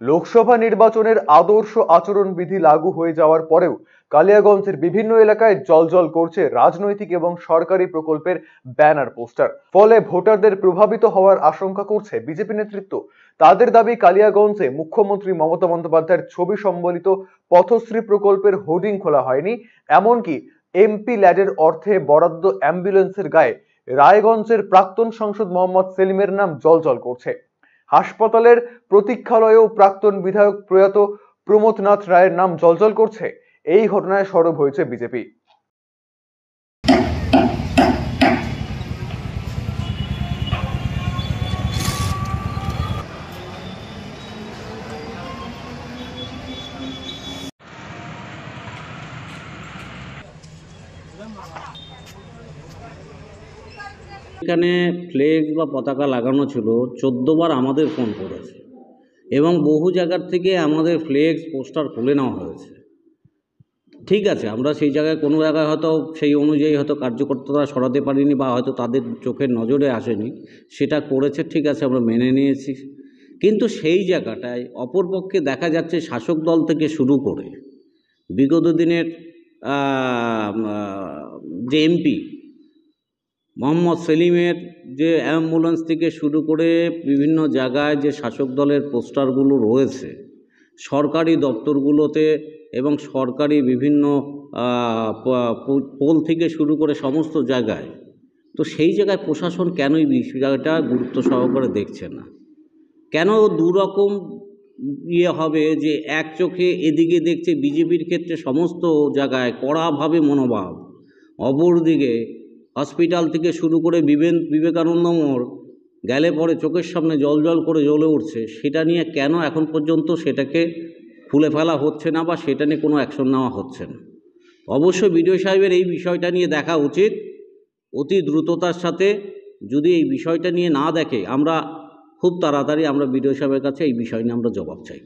লোকসভা নির্বাচনের আদর্শ আচরণবিধি লাগু হয়ে যাওয়ার পরেও কালিয়াগঞ্জের বিভিন্ন এলাকায় জ্বলজ্বল করছে রাজনৈতিক এবং সরকারি প্রকল্পের ব্যানার পোস্টার। ফলে ভোটারদের প্রভাবিত হওয়ার আশঙ্কা করছে বিজেপি নেতৃত্ব। তাদের দাবি, কালিয়াগঞ্জে মুখ্যমন্ত্রী মমতা বন্দ্যোপাধ্যায়ের ছবি সম্বলিত পথশ্রী প্রকল্পের হোর্ডিং খোলা হয়নি। এমনকি এমপি ল্যাডের অর্থে বরাদ্দ অ্যাম্বুলেন্সের গায়ে রায়গঞ্জের প্রাক্তন সাংসদ মোহাম্মদ সেলিমের নাম জ্বলজ্বল করছে। হাসপাতালের প্রতীক্ষালয়েও প্রাক্তন বিধায়ক প্রয়াত প্রমথনাথ রায়ের নাম জ্বলজ্বল করছে। এই ঘটনায় সরব হয়েছে বিজেপি। এখানে ফ্লেক্স বা পতাকা লাগানো ছিল, 14 বার আমাদের ফোন করেছে এবং বহু জায়গার থেকে আমাদের ফ্লেক্স পোস্টার খুলে নেওয়া হয়েছে। ঠিক আছে, আমরা সেই জায়গায় কোনো জায়গায় হয়তো সেই অনুযায়ী হয়তো কার্যকর্তারা সরাতে পারিনি বা হয়তো তাদের চোখের নজরে আসেনি, সেটা করেছে, ঠিক আছে, আমরা মেনে নিয়েছি। কিন্তু সেই জায়গাটায় অপরপক্ষে দেখা যাচ্ছে শাসক দল থেকে শুরু করে বিগত দিনের যে এমপি মোহাম্মদ সেলিমের যে অ্যাম্বুলেন্স থেকে শুরু করে বিভিন্ন জায়গায় যে শাসক দলের পোস্টারগুলো রয়েছে সরকারি দপ্তরগুলোতে এবং সরকারি বিভিন্ন পোল থেকে শুরু করে সমস্ত জায়গায়, তো সেই জায়গায় প্রশাসন কেন এই বিষয়টা গুরুত্ব সহকারে দেখছে না? কেন দুরকম হবে যে এক চোখে এদিকে দেখছে বিজেপির ক্ষেত্রে সমস্ত জায়গায় কড়াভাবে মনোভাব, অপরদিকে হসপিটাল থেকে শুরু করে বিবেকানন্দ মোড় গেলে পরে চোখের সামনে জল করে জ্বলে উঠছে? সেটা নিয়ে কেন এখন পর্যন্ত সেটাকে খুলে ফেলা হচ্ছে না বা সেটা নিয়ে কোনো অ্যাকশন নেওয়া হচ্ছে না? অবশ্যই বিডিও সাহেবের এই বিষয়টা নিয়ে দেখা উচিত অতি দ্রুততার সাথে। যদি এই বিষয়টা নিয়ে না দেখে, আমরা খুব তাড়াতাড়ি আমরা বিডিও সাহেবের কাছে এই বিষয় নিয়ে আমরা জবাব চাই।